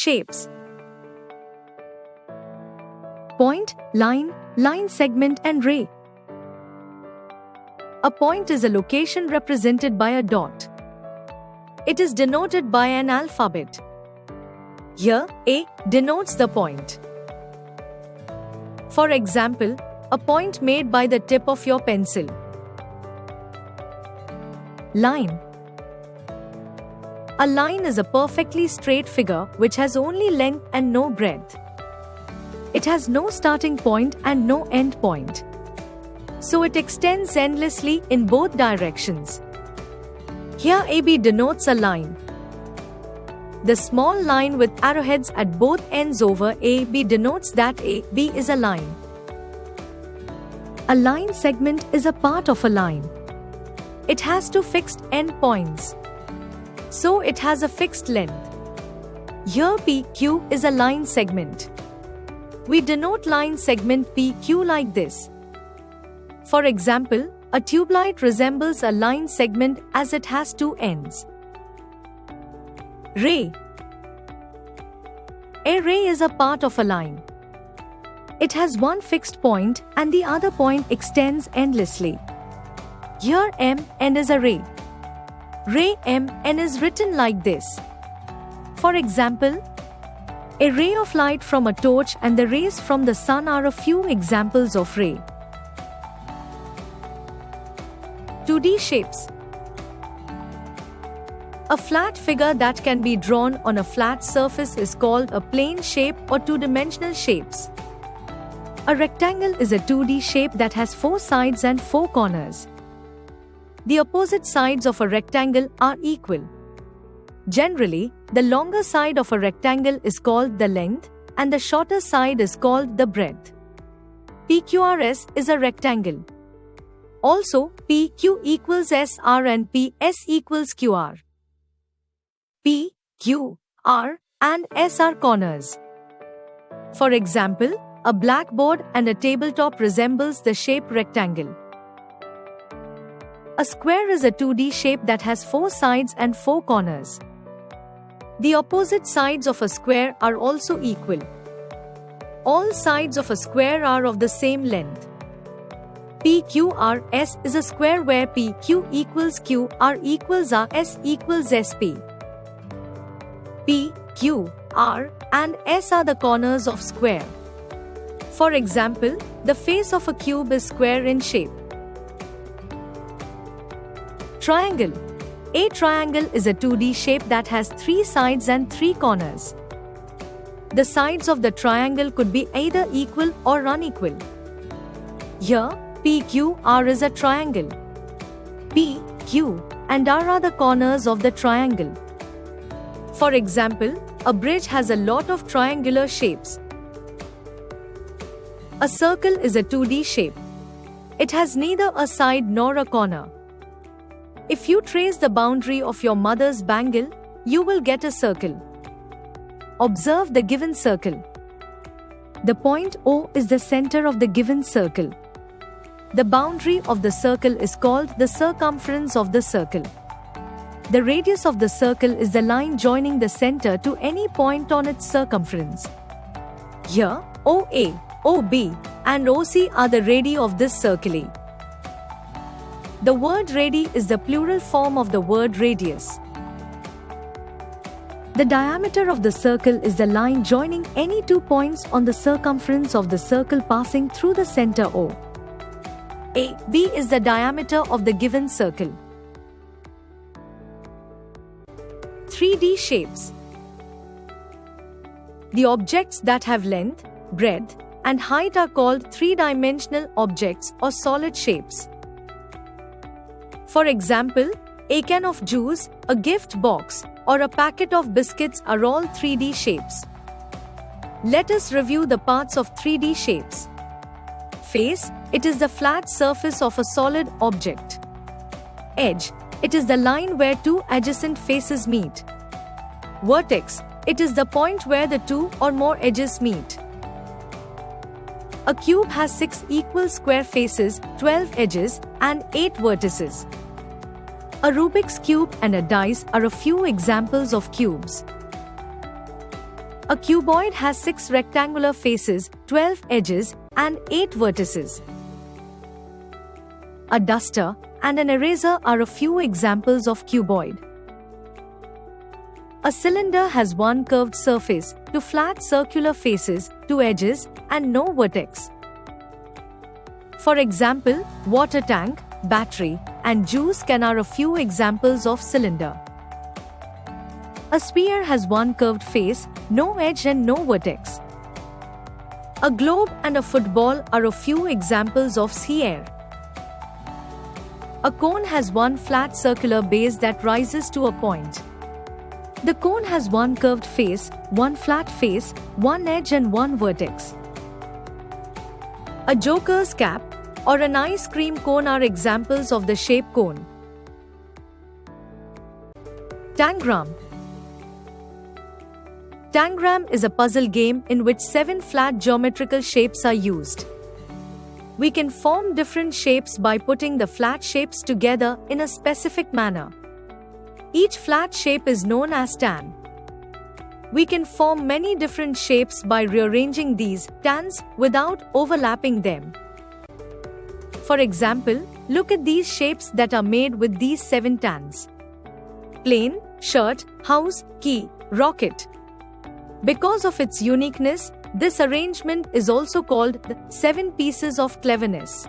Shapes. Point, line, line segment and ray. A point is a location represented by a dot. It is denoted by an alphabet. Here, A denotes the point. For example, a point made by the tip of your pencil. Line. A line is a perfectly straight figure which has only length and no breadth. It has no starting point and no end point. So it extends endlessly in both directions. Here AB denotes a line. The small line with arrowheads at both ends over AB denotes that AB is a line. A line segment is a part of a line. It has two fixed end points. So it has a fixed length. Here PQ is a line segment. We denote line segment PQ like this. For example, a tube light resembles a line segment as it has two ends. Ray. A ray is a part of a line. It has one fixed point and the other point extends endlessly. Here MN is a ray. Ray MN is written like this. For example, a ray of light from a torch and the rays from the sun are a few examples of ray. 2D shapes. A flat figure that can be drawn on a flat surface is called a plane shape or two-dimensional shapes. A rectangle is a 2D shape that has 4 sides and 4 corners. The opposite sides of a rectangle are equal. Generally, the longer side of a rectangle is called the length and the shorter side is called the breadth. PQRS is a rectangle. Also, PQ equals SR and PS equals QR. P, Q, R, and S are corners. For example, a blackboard and a tabletop resembles the shape rectangle. A square is a 2D shape that has 4 sides and 4 corners. The opposite sides of a square are also equal. All sides of a square are of the same length. PQRS is a square where PQ equals Q, R equals R, S equals SP. P, Q, R, and S are the corners of square. For example, the face of a cube is square in shape. Triangle. A triangle is a 2D shape that has 3 sides and 3 corners. The sides of the triangle could be either equal or unequal. Here, PQR is a triangle. P, Q, and R are the corners of the triangle. For example, a bridge has a lot of triangular shapes. A circle is a 2D shape. It has neither a side nor a corner. If you trace the boundary of your mother's bangle, you will get a circle. Observe the given circle. The point O is the center of the given circle. The boundary of the circle is called the circumference of the circle. The radius of the circle is the line joining the center to any point on its circumference. Here, OA, OB, and OC are the radii of this circle. The word radii is the plural form of the word radius. The diameter of the circle is the line joining any 2 points on the circumference of the circle passing through the center O. AB is the diameter of the given circle. 3D shapes. The objects that have length, breadth, and height are called three-dimensional objects or solid shapes. For example, a can of juice, a gift box, or a packet of biscuits are all 3D shapes. Let us review the parts of 3D shapes. Face, it is the flat surface of a solid object. Edge, it is the line where 2 adjacent faces meet. Vertex, it is the point where the 2 or more edges meet. A cube has 6 equal square faces, 12 edges, and 8 vertices. A Rubik's cube and a dice are a few examples of cubes. A cuboid has 6 rectangular faces, 12 edges, and 8 vertices. A duster and an eraser are a few examples of cuboid. A cylinder has 1 curved surface, 2 flat circular faces, 2 edges, and no vertex. For example, water tank, battery, and juice can are a few examples of cylinder. A sphere has 1 curved face, no edge and no vertex. A globe and a football are a few examples of sphere. A cone has 1 flat circular base that rises to a point. The cone has 1 curved face, 1 flat face, 1 edge and 1 vertex. A joker's cap or an ice cream cone are examples of the shape cone. Tangram. Tangram is a puzzle game in which 7 flat geometrical shapes are used. We can form different shapes by putting the flat shapes together in a specific manner. Each flat shape is known as tan. We can form many different shapes by rearranging these tans without overlapping them. For example, look at these shapes that are made with these 7 tans. Plane, shirt, house, key, rocket. Because of its uniqueness, this arrangement is also called the 7 pieces of cleverness.